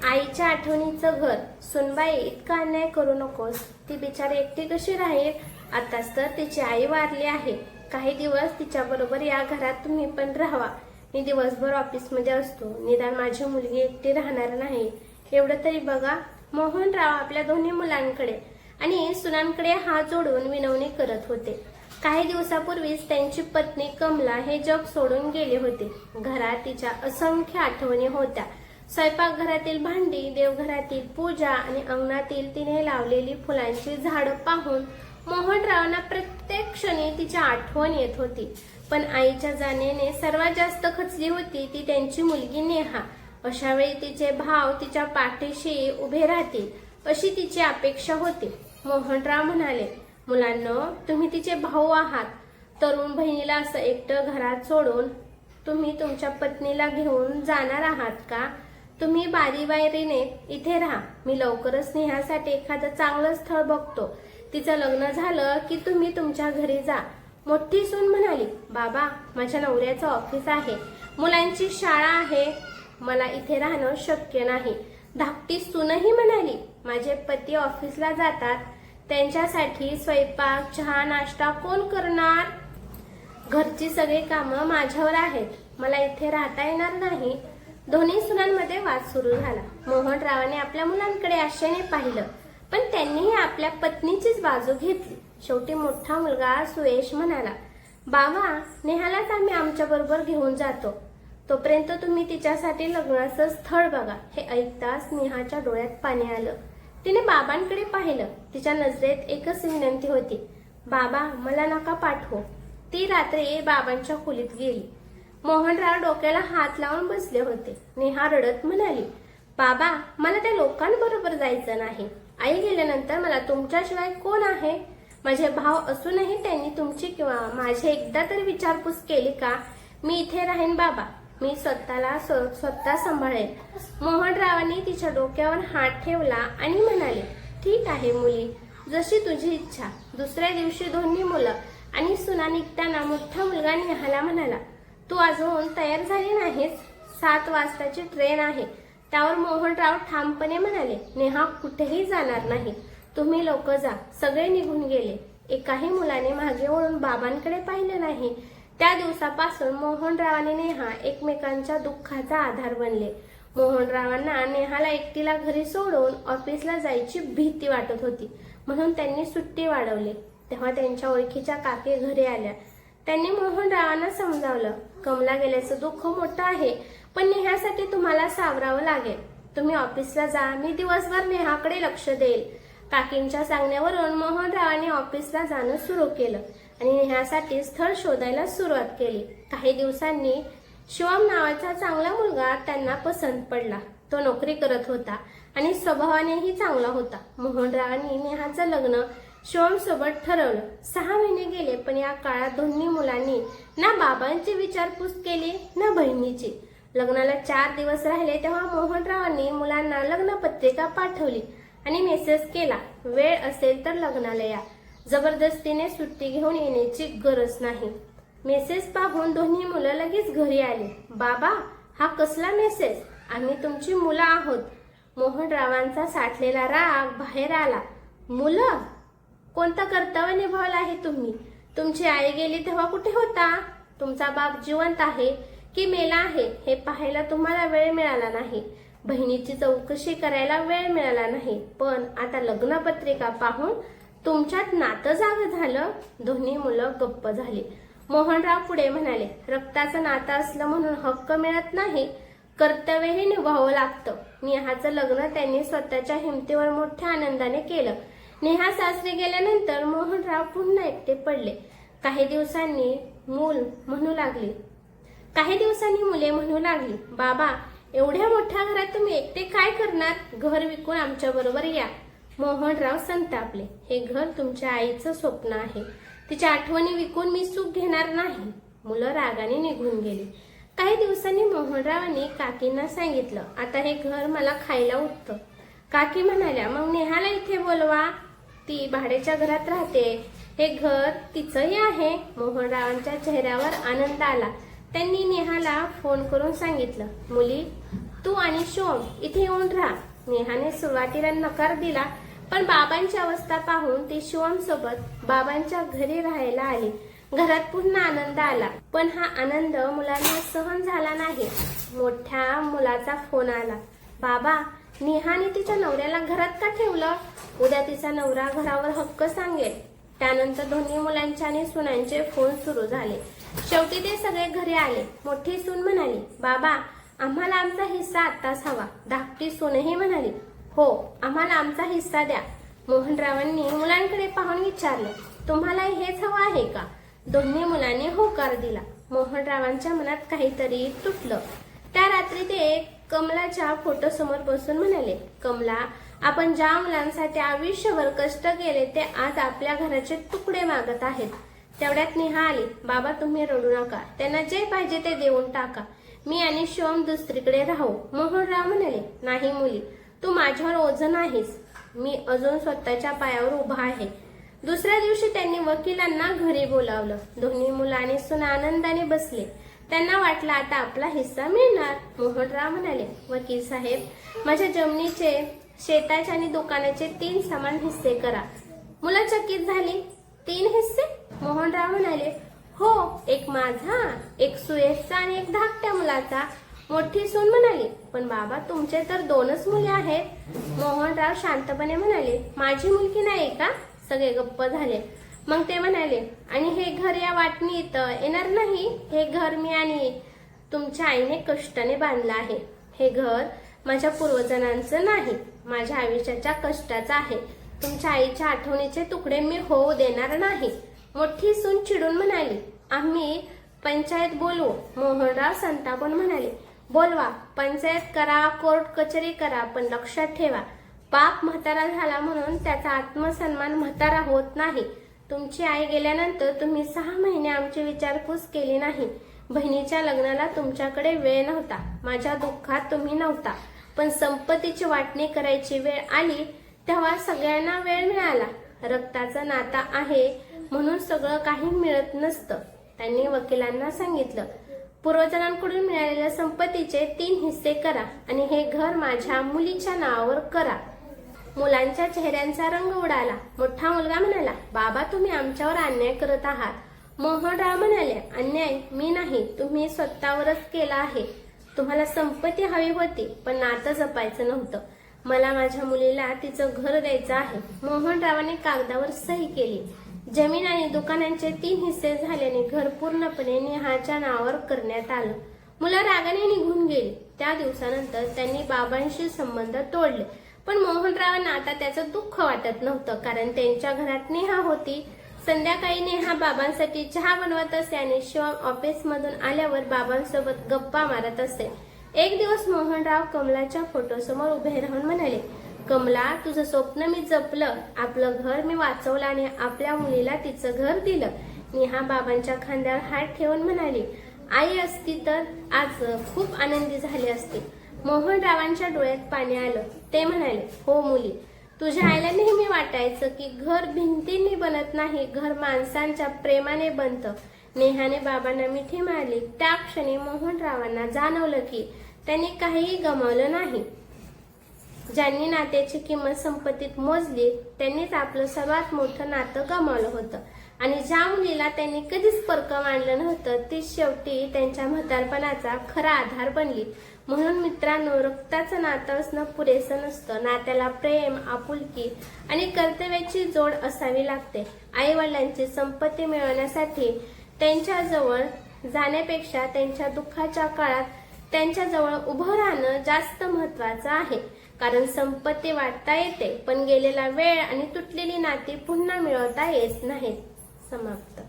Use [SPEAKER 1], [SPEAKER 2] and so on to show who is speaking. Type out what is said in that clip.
[SPEAKER 1] आईच्या आठवणीचं घर. सुनबाई, इतका अन्याय करू नकोस. ती बिचारी एकटी कशी राहील? आताच तर तिची आई वारली आहे. काही दिवस तिच्या बरोबर या घरात तुम्ही पण राहावा. मी दिवसभर ऑफिसमध्ये असतो. निदान माझी मुलगी एकटी राहणार नाही एवढं तरी बघा. मोहनराव आपल्या दोन्ही मुलांकडे आणि सुनांकडे हात जोडून विनवणी करत होते. काही दिवसापूर्वीच त्यांची पत्नी कमला हे जग सोडून गेले होते. घरात तिच्या असंख्य आठवणी होत्या. स्वयंपाकघरातील भांडी, देवघरातील पूजा आणि अंगणातील तिने लावलेली फुलांची झाडं पाहून मोहनरावांना प्रत्येक क्षणी तिची आठवण येत होती. पण आईच्या जाण्याने सर्वात जास्त खचली होती ती त्यांची मुलगी नेहा. अशा वेळी तिचे भाव तिच्या पाठीशी उभे राहतील अशी तिची अपेक्षा होती. मोहनराव म्हणाले, मुलांनो, तुम्ही तिचे भाऊ आहात. तरुण बहिणीला असं एकटं घरात सोडून तुम्ही तुमच्या पत्नीला घेऊन जाणार आहात का? तुम्ही बारीबारीने इथे राहा. मी लवकरच नेहासाठी एखादं चांगलं स्थळ बघतो. तिचं लग्न झालं की तुम्ही तुमच्या घरी जा. मोठी सून म्हणाली, बाबा, माझ्या नवऱ्याचं ऑफिस आहे, मुलांची शाळा आहे, मला इथे राहणं शक्य नाही. धाकटी सूनही म्हणाली, माझे पती ऑफिसला जातात, त्यांच्यासाठी स्वयंपाक, चहा, नाश्ता कोण करणार? घरची सगळी कामं माझ्यावर आहेत, मला इथे राहता येणार नाही. दोन्ही सुनांमध्ये वाद सुरू झाला. मोहनरावांनी आपल्या मुलांकडे आशेने पाहिलं, पण त्यांनीही आपल्या पत्नीचीच बाजू घेतली. शेवटी मोठा मुलगा सुयश म्हणाला, बाबा, नेहालाच आम्ही आमच्या बरोबर घेऊन जातो. तोपर्यंत तुम्ही तिच्यासाठी लग्नाचं स्थळ बघा. हे ऐकताच नेहाच्या डोळ्यात पाणी आलं. तिने बाबांकडे पाहिलं. तिच्या नजरेत एकच विनंती होती, बाबा, मला नका पाठवू. ती रात्री बाबांच्या खोलीत गेली. मोहनराव डोक्याला हात लावून बसले होते. नेहा रडत म्हणाली, बाबा, मला त्या लोकांबरोबर जायचं नाही. आई गेल्यानंतर मला तुमच्याशिवाय कोण आहे? माझे भाव असूनही त्यांनी तुमची किंवा माझी एकदा तरी विचारपूस केली का? मी इथे राहीन बाबा, मी स्वतः सांभाळेन. मोहनरावांनी तिच्या डोक्यावर हात ठेवला आणि म्हणाले, ठीक आहे मुली, जशी तुझी इच्छा. दुसऱ्या दिवशी दोन्ही मुलं आणि सुना निघताना मोठा मुलगा नेहाला म्हणाला, तू अजून तयार झाली नाहीस? 7 वाजताची ट्रेन आहे. त्यावर मोहनराव ठामपणे म्हणाले, नेहा कुठेही जाणार नाही, तुम्ही लोक जा. सगळे निघून गेले. एकाही मुलाने मागे वळून बाबांकडे पाहिलं नाही. त्या दिवसापासून मोहनराव आणि नेहा एकमेकांच्या दुःखाचा आधार बनले. मोहनरावांना नेहाला एकटीला घरी सोडून ऑफिसला जायची भीती वाटत होती, म्हणून त्यांनी सुट्टी वाढवली. तेव्हा त्यांच्या ओळखीच्या काकी घरी आल्या. त्यांनी मोहनरावांना समजावलं, कमला गेल्याचं दुःख मोठं आहे, पण नेहासाठी तुम्हाला सावरावं लागेल. तुम्ही ऑफिसला जा, मी दिवसभर नेहाकडे लक्ष देईल. काकींच्या सांगण्यावरून मोहनरावांनी ऑफिसला जाणं सुरू केलं आणि नेहासाठी स्थळ शोधायला सुरुवात केली. काही दिवसांनी शिवम नावाचा चांगला मुलगा त्यांना पसंत पडला. तो नोकरी करत होता आणि स्वभावानेही चांगला होता. मोहनरावांनी नेहाचं लग्न शिवम सोबत ठरवलं. 6 महिने गेले, पण या काळात दोन्ही मुलांनी ना बाबांची विचारपूस केली ना बहिणीची. लग्नाला 4 दिवस राहिले तेव्हा मोहनरावांनी मुलांना लग्नपत्रिका पाठवली आणि मेसेज केला, वेळ असेल तर लग्नाला या. जबरदस्तीने सुट्टी घेऊन येण्याची गरज नाही. मेसेज पाहून दोन्ही मुलं लगेच घरी आली. बाबा, हा कसला मेसेज? आम्ही तुमची मुलं आहोत. मोहनरावांचा साठलेला राग बाहेर आला. मुलं? कोणतं कर्तव्य निभावलं आहे तुम्ही? तुमची आई गेली तेव्हा कुठे होता? तुमचा बाप जिवंत आहे की मेला आहे हे पाहायला तुम्हाला वेळ मिळाला नाही. बहिणीची चौकशी करायला वेळ मिळाला नाही. पण आता लग्नपत्रिका पाहून तुमच्यात नातं जागं झालं. दोन्ही मुलं गप्प झाली. मोहनराव पुढे म्हणाले, रक्ताचं नातं असलं म्हणून हक्क मिळत नाही, कर्तव्यही निभावं लागतं. नेहाचं लग्न त्यांनी स्वतःच्या हिमतीवर मोठ्या आनंदाने केलं. नेहा सासरी गेल्यानंतर मोहनराव पुन्हा एकटे पडले. काही दिवसांनी मुले म्हणू लागली, बाबा, एवढ्या मोठ्या घरात तुम्ही एकटे काय करणार? घर विकून आमच्या बरोबर या. मोहनराव संतापले, हे घर तुमच्या आईचं स्वप्न आहे, तिच्या आठवणी विकून मी सुख घेणार नाही. मुलं रागाने निघून गेली. काही दिवसांनी मोहनरावांनी काकींना सांगितलं, आता हे घर मला खायला उठतं. काकी म्हणाल्या, मग नेहाला इथे बोलवा, ती भाड्याच्या घरात राहते, हे घर तिचंही आहे. मोहनरावांच्या चेहऱ्यावर आनंद आला. त्यांनी नेहाला फोन करून सांगितलं, मुली, तू आणि शिवम इथे येऊन राहा. नेहाने सुरुवातीला नकार दिला, पण बाबांची अवस्था पाहून ती शिवम सोबत बाबांच्या घरी राहायला आली. घरात पुन्हा आनंद आला, पण हा आनंद मुलांना सहन झाला नाही. मोठ्या मुलाचा फोन आला. बाबा, नेहाने तिच्या नवऱ्याला घरात का ठेवलं? उद्या तिचा नवरा घरावर हक्क सांगेल. त्यानंतर दोन्ही मुलांचे आणि सुनांचे फोन सुरू झाले. शेवटी ते सगळे घरी आले. मोठी सून म्हणाली, बाबा, आम्हाला आमचा हिस्सा आत्ताच हवा. धाकटी सूनही म्हणाली, हो, आम्हाला आमचा हिस्सा द्या. मोहनरावांनी मुलांकडे पाहून विचारले, तुम्हाला हेच हवं आहे का? दोन्ही मुलांनी होकार दिला. मोहनरावांच्या मनात काहीतरी तुटलं. त्या रात्री ते कमलाच्या फोटोसमोर बसून म्हणाले, कमला, आपण ज्या मुलांसाठी आयुष्यभर कष्ट केले ते आज आपल्या घराचे तुकडे मागत आहेत. तेवढ्यात नेहा आली. बाबा, तुम्ही रडू नका. त्यांना जे पाहिजे ते देऊन टाका. मी आणि शिवम दुसरीकडे राहू. मोहनराव म्हणाले, नाही मुली, तू माझ्यावर ओझं नाहीस. मी अजून स्वतःच्या पायावर उभा आहे. दुसऱ्या दिवशी त्यांनी वकिलांना घरी बोलावलं. दोन्ही मुलं आणि सुना आनंदाने बसले. त्यांना वाटलं आता आपला हिस्सा मिळणार. मोहनराव म्हणाले, वकील साहेब, माझ्या जमिनीचे, शेताचे आणि दुकानाचे 3 समान हिस्से करा. मुलं चकित झाली. 3 हिस्से? मोहनराव म्हणाले, हो, एक माझा, एक सुयशचा आणि एक धाकट्या मुलाचा. मोठी सून म्हणाली, पण बाबा, तुमचे तर 2च मुले आहेत. मोहनराव शांतपणे म्हणाले, माझी मुलगी नाही का? सगळे गप्प झाले. मग ते म्हणाले, आणि हे घर या वाटणीत येणार नाही. हे घर मी आणि तुमच्या आईने कष्टाने बांधलं आहे. हे घर माझ्या पूर्वजांचं नाही, माझ्या आयुष्याच्या कष्टाचं आहे. तुमच्या आईच्या आठवणीचे तुकडे मी होऊ देणार नाही. मोठी सून चिडून म्हणाली, आम्ही पंचायत बोलवू. मोहनराव संतापून म्हणाले, बोलवा, पंचायत करा, कोर्ट कचेरी करा, पण लक्षात ठेवा, बाप म्हातारा झाला म्हणून त्याचा आत्मसन्मान म्हातारा होत नाही. तुमची आई गेल्यानंतर तुम्ही 6 महिने आमची विचारपूस केली नाही. बहिणीच्या लग्नाला तुमच्याकडे वेळ नव्हता. माझ्या दुःखात तुम्ही नव्हता. पण संपत्तीची वाटणी करायची वेळ आली तेव्हा सगळ्यांना वेळ मिळाला. रक्ताचं नातं आहे म्हणून सगळं काही मिळत नसतं. त्यांनी वकिलांना सांगितलं, पूर्वजांकडून मिळालेल्या संपत्तीचे 3 हिस्से करा आणि हे घर माझ्या मुलीच्या नावावर करा. मुलांच्या चेहऱ्यांचा रंग उडाला. मोठा मुलगा म्हणाला, बाबा, तुम्ही आमच्यावर अन्याय करत आहात. मोहनराव म्हणाले, अन्याय मी नाही, तुम्ही स्वतःवरच केला आहे. तुम्हाला संपत्ती हवी होती, पण नातं जपायचं नव्हतं. मला माझ्या मुलीला तिचं घर द्यायचं आहे. मोहनरावांनी कागदावर सही केली. जमीन आणि दुकानांचे 3 हिस्से झाल्याने घर पूर्णपणे नेहाच्या नावावर करण्यात आलं. मुलं रागाने निघून गेली. त्या दिवसानंतर त्यांनी बाबांशी संबंध तोडले. पण मोहनरावांना आता त्याचं दुःख वाटत नव्हतं, कारण त्यांच्या घरात नेहा होती. संध्याकाळी नेहा बाबांसाठी चहा बनवत असे आणि शिवम ऑफिसमधून आल्यावर बाबांसोबत गप्पा मारत असे. एक दिवस मोहनराव कमलाच्या फोटोसमोर उभे राहून म्हणाले, कमला, तुझं स्वप्न मी जपलं. आपलं घर मी वाचवलं आणि आपल्या मुलीला तिचं घर दिलं. नेहा बाबांच्या खांद्यावर हात ठेवून म्हणाली, आई असती तर आज खूप आनंदी झाली असती. मोहनरावांच्या डोळ्यात पाणी आलं. ते म्हणाले, हो मुली, तुझ्या आईला नेहमी वाटायचं की घर भिंतींनी बनत नाही, घर माणसांच्या प्रेमाने बनतं. नेहाने बाबांना मिठी मारली. त्या क्षणी मोहनरावांना जाणवलं की त्यांनी काहीही गमावलं नाही. ज्यांनी नात्याची किंमत संपत्तीत मोजली त्यांनीच आपलं सर्वात मोठं नातं गमावलं होतं. आणि ज्या मुलीला त्यांनी कधीच परक मानलं नव्हतं ती शेवटी त्यांच्या म्हातारपणाचा खरा आधार बनली. म्हणून मित्रांनो, रक्ताचं नातं असणं पुरेसं नसतं. नात्याला प्रेम, आपुलकी आणि कर्तव्याची जोड असावी लागते. आई वडिलांची संपत्ती मिळवण्यासाठी त्यांच्या जवळ जाण्यापेक्षा त्यांच्या दुःखाच्या काळात त्यांच्या जवळ उभं राहणं जास्त महत्वाचं आहे. कारण संपत्ती वाटता येते, पण गेलेला वेळ आणि तुटलेली नाती पुन्हा मिळवता येत नाहीत. समाप्त.